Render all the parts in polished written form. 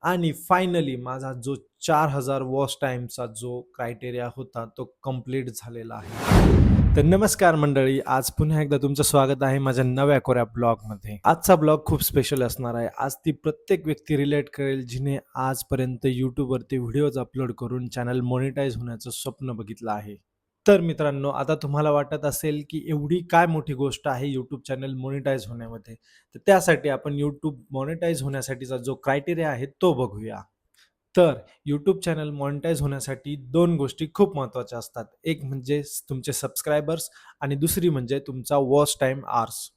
आणि फायनली माझा जो 4000 वॉच टाईमचा जो क्रायटेरिया होता तो कंप्लीट झालेला आहे. तर नमस्कार मंडळी, आज पुन्हा एकदा तुमचं स्वागत आहे माझ्या नव्या कोऱ्या ब्लॉगमध्ये. आजचा ब्लॉग खूप स्पेशल असणार आहे. आज ती प्रत्येक व्यक्ती रिलेट करेल जिने आजपर्यंत YouTubeवरती व्हिडिओज अपलोड करून चॅनल मॉनिटाईज होण्याचं स्वप्न बघितलं आहे. तर मित्रांनो, आता तुम्हाला वाटत असेल की एवढी काय मोठी गोष्ट आहे YouTube चॅनल मॉनिटाईज होण्यामध्ये. तर त्यासाठी आपण YouTube मॉनिटाईज होण्यासाठीचा जो क्रायटेरिया आहे तो बघूया. तर YouTube चॅनल मॉनिटाईज होण्यासाठी 2 गोष्टी खूप महत्त्वाच्या असतात. एक म्हणजे तुमचे सबस्क्रायबर्स आणि दुसरी म्हणजे तुमचा वॉच टाईम आवर्स.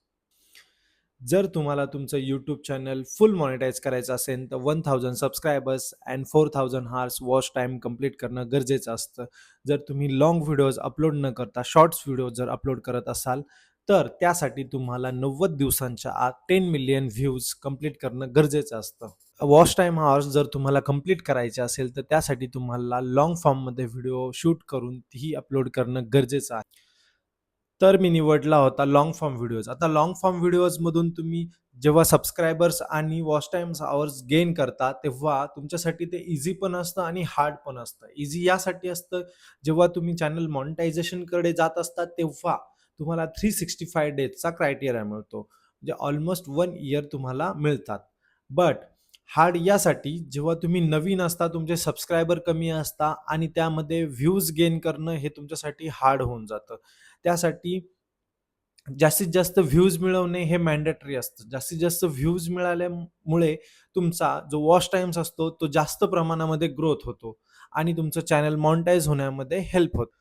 जर तुम्हाला तुमचं YouTube चॅनल फुल मॉनिटाईज करायचं असेल तर 1000 subscribers and 4000 hours watch time complete करणं गरजेचं असतं. जर तुम्ही लाँग व्हिडिओज अपलोड न करता शॉर्ट्स व्हिडिओ जर अपलोड करत असाल, तर त्यासाठी तुम्हाला 90 दिवसांच्या आत 10 मिलियन व्ह्यूज कंप्लीट करणं गरजेचं असतं. वॉच टाईम आवर्स जर तुम्हाला कंप्लीट करायचे असेल, तर त्यासाठी तुम्हाला लाँग फॉर्ममध्ये व्हिडिओ शूट करून तीही अपलोड करणं गरजेचं आहे. तर मी निवडला होता लाँग फॉर्म व्हिडिओज. आता लाँग फॉर्म व्हिडिओजमधून तुम्ही जेव्हा सबस्क्रायबर्स आणि वॉच टाईम्स आवर्स गेन करता, तेव्हा तुमच्यासाठी ते ईझी पण असतं आणि हार्ड पण असतं. ईझी यासाठी असतं, जेव्हा तुम्ही चॅनल मॉनिटायझेशनकडे जात असता, तेव्हा तुम्हाला 365 डेजचा क्रायटेरिया मिळतो. म्हणजे ऑलमोस्ट 1 इयर तुम्हाला मिळतात. बट हार्ड यासाठी जेव्हा तुम्ही नवीन असता, तुमचे सबस्क्रायबर कमी असता आणि त्यामध्ये व्ह्यूज गेन करणं हे तुमच्यासाठी हार्ड होऊन जातं. त्यासाठी जास्तीत जास्त व्ह्यूज मिळवणे हे मॅन्डेटरी असतं. जास्तीत जास्त व्ह्यूज मिळाल्यामुळे तुमचा जो वॉच टाईम्स असतो तो जास्त प्रमाणामध्ये ग्रोथ होतो आणि तुमचं चॅनल मॉनिटाईज होण्यामध्ये हेल्प होतं.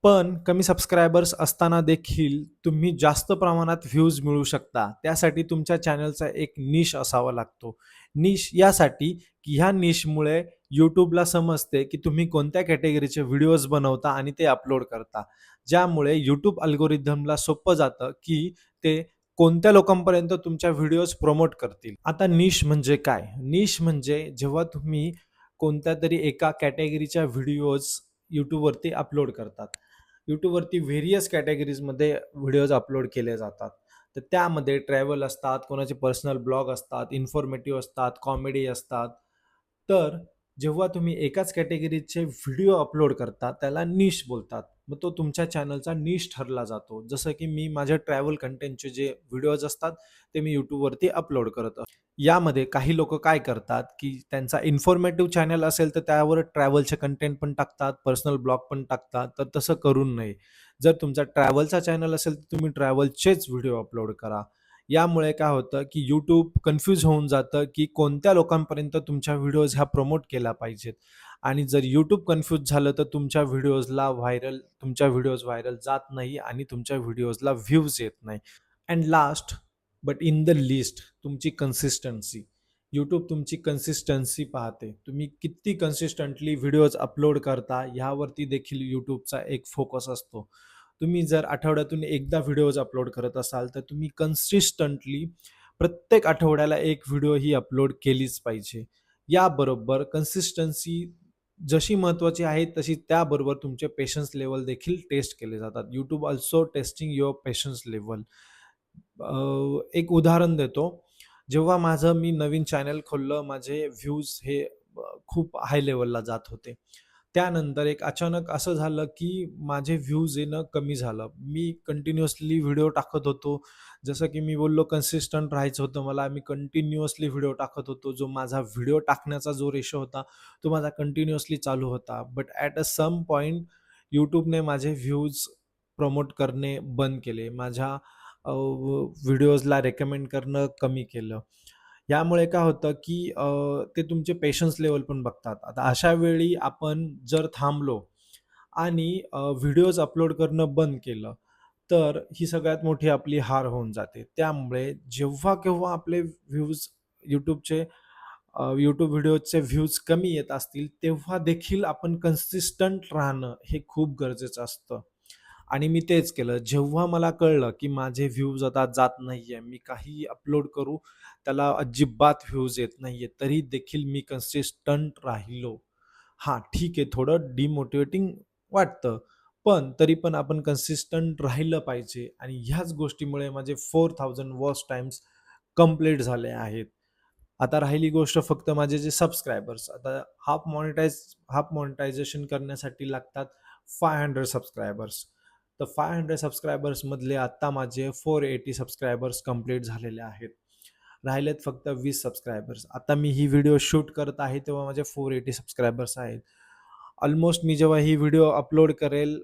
पण कमी सबस्क्रायबर्स असताना देखील तुम्ही जास्त प्रमाणात व्ह्यूज मिळवू शकता. त्यासाठी तुमच्या चॅनलचा एक निश असावा लागतो. निश यासाठी की ह्या निशमुळे YouTubeला समजते की तुम्ही कोणत्या कॅटेगरीचे व्हिडिओज बनवता आणि ते अपलोड करता. ज्यामुळे YouTube अल्गोरिथमला सोपं जातं की ते कोणत्या लोकांपर्यंत तुमच्या व्हिडिओज प्रमोट करतील. आता निश म्हणजे काय? निश म्हणजे जेव्हा तुम्ही कोणत्यातरी एका कॅटेगरीच्या व्हिडिओज YouTubeवरती अपलोड करतात. YouTubeवरती व्हेरियस कॅटेगरीजमध्ये व्हिडिओज अपलोड केले जातात. तर त्यामध्ये ट्रॅव्हल असतात, कोणाचे पर्सनल ब्लॉग असतात, इन्फॉर्मेटिव्ह असतात, कॉमेडी असतात. तर जेव्हा तुम्ही एकाच कॅटेगरीचे व्हिडिओ अपलोड करता, त्याला निश बोलतात. मग तो तुमच्या चॅनलचा निश ठरला जातो. जसं की मी माझ्या ट्रॅव्हल कंटेंटचे जे व्हिडिओज असतात, ते मी YouTubeवरती अपलोड करत असतो. यामध्ये काही लोकं काय करतात, की त्यांचा इन्फॉर्मेटिव्ह चॅनल असेल, तर त्यावर ट्रॅव्हलचे कंटेंट पण टाकतात, पर्सनल ब्लॉग पण टाकतात. तर तसं करू नये. जर तुमचा ट्रॅव्हलचा चॅनल असेल, तर तुम्ही ट्रॅव्हलचेच व्हिडिओ अपलोड करा. यामुळे काय होतं, की YouTube कन्फ्यूज होऊन जातं, की कोणत्या लोकांपर्यंत तुमच्या व्हिडिओज ह्या प्रमोट केल्या पाहिजेत आणि जर YouTube कन्फ्यूज झालं, तर तुमच्या व्हिडिओज व्हायरल जात नाही आणि तुमच्या व्हिडिओजला व्ह्यूज येत नाही. And last but in the list तुमची कन्सिस्टन्सी. YouTube तुमची कन्सिस्टन्सी पाहते. तुम्ही किती कन्सिस्टंटली व्हिडिओज अपलोड करता ह्यावरती देखील YouTubeचा एक फोकस असतो. तुम्ही जर आठवड्यातून एकदा व्हिडिओज अपलोड करत असाल, तर तुम्ही कन्सिस्टंटली प्रत्येक आठवड्याला एक व्हिडिओ ही अपलोड केलीच पाहिजे. याबरोबर कन्सिस्टन्सी जशी महत्त्वाची आहे, तशी त्याबरोबर तुमचे पेशन्स लेव्हल देखील टेस्ट केले जातात. YouTube also testing your patience level. एक उदाहरण देतो. जेव्हा मी नवीन चॅनल खोललं, माझे व्ह्यूज हे खूप हाय लेव्हलला जात होते. त्यानंतर एक अचानक असं झालं, की माझे व्ह्यूज येणं कमी झालं. मी कंटिन्युअसली व्हिडिओ टाकत होतो. जसं की मी बोललो कन्सिस्टंट राहायचं होतं मला. मी कंटिन्युअसली व्हिडिओ टाकत होतो. जो माझा व्हिडिओ टाकण्याचा जो रेशो होता, तो माझा कंटिन्युअसली चालू होता. But at a some point YouTubeने माझे व्ह्यूज प्रमोट करणे बंद केले. माझ्या व्हिडिओजला रेकमेंड करणं कमी केलं. यामुळे काय होतं, की ते तुमचे पेशन्स लेव्हल पण बघतात. आता अशा वेळी आपण जर थांबलो आणि व्हिडिओज अपलोड करणं बंद केलं, तर ही सगळ्यात मोठी आपली हार होऊन जाते. त्यामुळे जेव्हा-केव्हा आपले व्ह्यूज YouTubeचे YouTube व्हिडिओचे व्ह्यूज कमी येत असतील, तेव्हा देखील आपण कन्सिस्टंट राहणं हे खूप गरजेचं असतं. आणि मी तेच केलं. जेव्हा मला कळलं, की माझे व्ह्यूज आता जात नाहीये, मी काहीही अपलोड करू, त्याला अजिबात व्ह्यूज येत नाहीये, तरी देखील मी कन्सिस्टंट राहिलो. हां, ठीक आहे, थोडं डिमोटिव्हेटिंग वाटतं, पण तरी पण आपण कन्सिस्टंट राहिलं पाहिजे आणि ह्याच गोष्टीमुळे माझे 4000 वॉच टाईम्स कंप्लीट झाले आहेत. आता राहिली गोष्ट फक्त माझे जे सबस्क्रायबर्स. आता हाफ मॉनिटायझेशन करण्यासाठी लागतात 500 सबस्क्रायबर्स. तर 500 सबस्क्रायबर्समधले आत्ता माझे 480 सबस्क्रायबर्स कंप्लीट झालेले आहेत. राहिलेत फक्त 20 सबस्क्रायबर्स. आता मी ही व्हिडिओ शूट करत आहे तेव्हा माझे 480 सबस्क्रायबर्स आहेत. ऑलमोस्ट मी जेव्हा ही व्हिडिओ अपलोड करेल,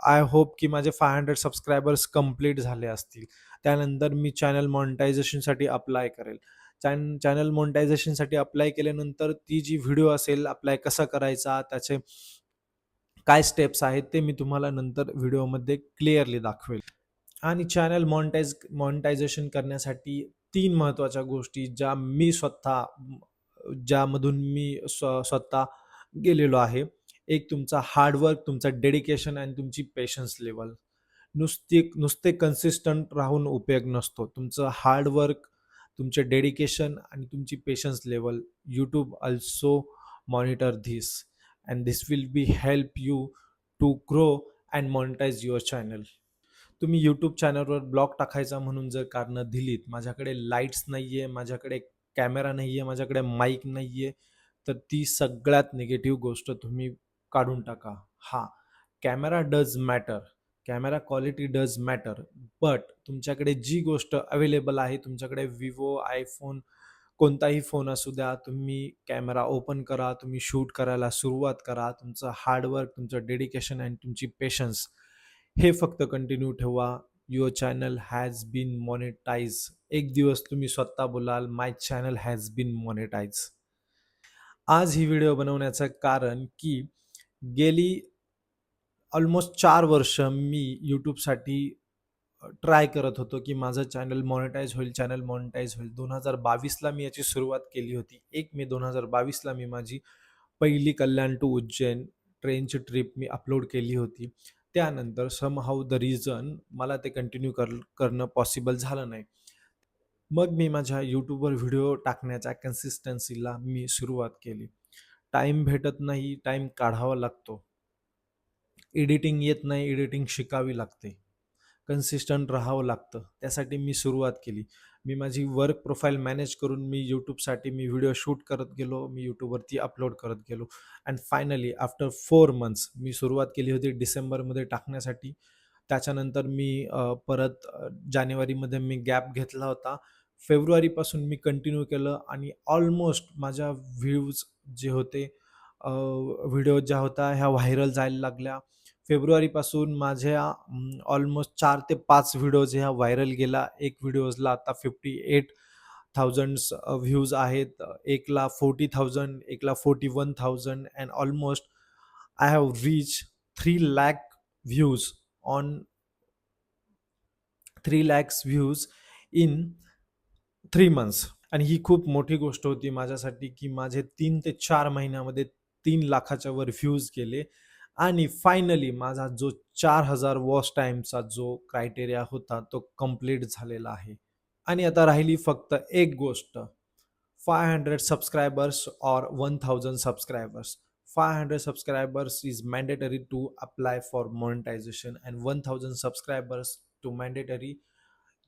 आय होप की माझे 500 सबस्क्रायबर्स कंप्लीट झाले असतील. त्यानंतर मी चॅनल मॉनिटायझेशनसाठी अप्लाय करेल. चॅनल मॉनिटायझेशनसाठी अप्लाय केल्यानंतर ती जी व्हिडिओ असेल, अप्लाय कसा करायचा, त्याचे काय स्टेप्स आहेत, ते मी तुम्हाला नंतर व्हिडिओमध्ये क्लिअरली दाखवेल. आणि चॅनल मॉनिटायझेशन करण्यासाठी 3 महत्त्वाच्या गोष्टी ज्यामधून मी स्वतः गेलेलो आहे. एक तुमचा हार्डवर्क, तुमचं डेडिकेशन आणि तुमची पेशन्स लेव्हल. नुसते कन्सिस्टंट राहून उपयोग नसतो. तुमचं हार्डवर्क, तुमचे डेडिकेशन आणि तुमची patience level. YouTube also monitor this and this will be help you to grow and monetize your channel. तुम्ही यूट्यूब चॅनलवर ब्लॉग टाकायचा म्हणून जर कारणं दिलीत, माझ्याकडे लाईट्स नाही आहे, माझ्याकडे कॅमेरा नाही आहे, माझ्याकडे माईक नाही आहे, तर ती सगळ्यात निगेटिव्ह गोष्ट तुम्ही काढून टाका. हां, camera does matter, camera quality does matter, but तुमच्याकडे जी गोष्ट अवेलेबल आहे, तुमच्याकडे विवो, आयफोन, कोणताही फोन असू द्या, तुम्ही कॅमेरा ओपन करा, तुम्ही शूट करायला सुरुवात करा. तुमचं हार्डवर्क, तुमचं डेडिकेशन आणि तुमची पेशन्स हे फक्त कंटिन्यू ठेवा. Your channel has been monetize. एक दिवस तुम्ही स्वतः बोलाल, my channel has been monetize. आज ही व्हिडिओ बनवण्याचं कारण की गेली ऑलमोस्ट 4 वर्ष मी यूट्यूबसाठी ट्राय करत होतो की माझं चॅनल मॉनिटाईज होईल, चॅनल मॉनिटाईज होईल. 2022ला मी याची सुरुवात केली होती. 1 मे 2022ला मी माझी पहिली कल्याण टू उज्जैन ट्रेनची ट्रिप मी अपलोड केली होती. त्यानंतर समहाऊ द रिझन मला ते कंटिन्यू करणं पॉसिबल झालं नाही. मग मी माझ्या यूट्यूबवर व्हिडिओ टाकण्याच्या कन्सिस्टन्सीला मी सुरुवात केली. टाईम भेटत नाही, टाईम काढावा लागतो. एडिटिंग येत नाही, एडिटिंग शिकावी लागते. कन्सिस्टंट राहावं लागतं. त्यासाठी मी सुरुवात केली. मी माझी वर्क प्रोफाईल मॅनेज करून मी यूट्यूबसाठी व्हिडिओ शूट करत गेलो. मी यूट्यूबवरती अपलोड करत गेलो अँड फायनली आफ्टर 4 मंथ्स मी सुरुवात केली होती डिसेंबरमध्ये टाकण्यासाठी. त्याच्यानंतर मी परत जानेवारीमध्ये मी गॅप घेतला होता. फेब्रुवारीपासून मी कंटिन्यू केलं आणि ऑलमोस्ट माझ्या व्ह्यूज जे होते, व्हिडिओ ज्या होत्या ह्या व्हायरल जायला लागल्या. फेब्रुवारीपासून माझ्या ऑलमोस्ट 4 ते 5 व्हिडिओज ह्या व्हायरल गेला. एक व्हिडिओजला आता 58,000 व्ह्यूज आहेत. एकला 40,000, एकला 41,000 and almost I have reach 3 lakh views on 3 lakhs views in 3 months. आणि ही खूप मोठी गोष्ट होती माझ्यासाठी की माझे 3 ते 4 महिन्यामध्ये 3 लाखाच्या वर व्ह्यूज गेले आणि फायनली माझा जो 4,000 वॉच टाईमचा जो क्रायटेरिया होता तो कंप्लीट झालेला आहे. आणि आता राहिली फक्त एक गोष्ट, 500 सबस्क्रायबर्स और 1000 subscribers. 500 subscribers is mandatory to apply for monetization and 1000 subscribers to mandatory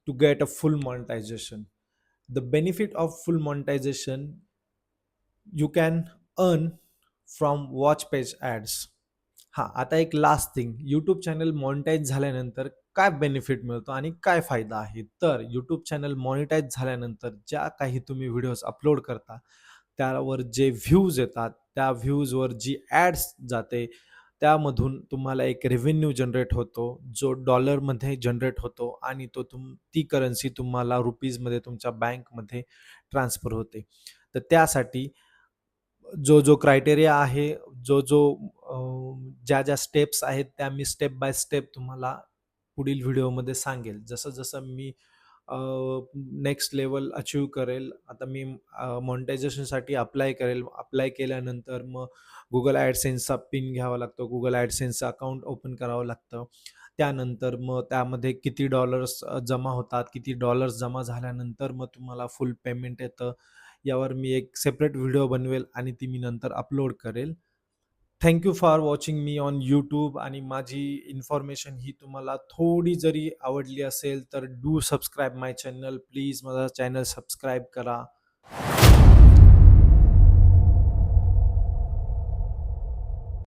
to get a full monetization. The benefit of full monetization, you can earn from watch page ads. हां, आता एक last thing, YouTube channel monetize झाल्यानंतर काय benefit मिळतो आणि काय फायदा आहे? तर यूट्यूब चॅनल मॉनिटाईज झाल्यानंतर ज्या काही तुम्ही व्हिडिओज अपलोड करता, त्यावर जे व्ह्यूज येतात, त्या व्ह्यूजवर जी ॲड्स जाते, त्यामधून तुम्हाला एक रेव्हेन्यू जनरेट होतो, जो डॉलरमध्ये जनरेट होतो आणि ती करन्सी तुम्हाला रुपीजमध्ये तुमच्या बँकमध्ये ट्रान्सफर होते. तर त्यासाठी जो क्रायटेरिया आहे, ज्या स्टेप्स आहेत, त्या मी स्टेप बाय स्टेप तुम्हाला पुढील व्हिडिओमध्ये सांगेल. जसं मी नेक्स्ट लेवल अचीव्ह करेल. आता मी मॉनिटायझेशनसाठी अप्लाय करेल. अप्लाय केल्यानंतर मग Google AdSenseचा पिन घ्यावा लागतो. Google AdSenseचं अकाउंट ओपन करावं लागतं. त्यानंतर मग त्यामध्ये किती डॉलर्स जमा होतात, किती डॉलर्स जमा झाल्यानंतर मग तुम्हाला फुल पेमेंट येतं. यावर मी एक सेपरेट व्हिडिओ बनवेल आणि ती मी नंतर अपलोड करेल. Thank you for watching me on YouTube. आणि माझी इन्फॉर्मेशन ही तुम्हाला थोडी जरी आवडली असेल तर do subscribe my channel. Please माझा चॅनल सबस्क्राईब करा.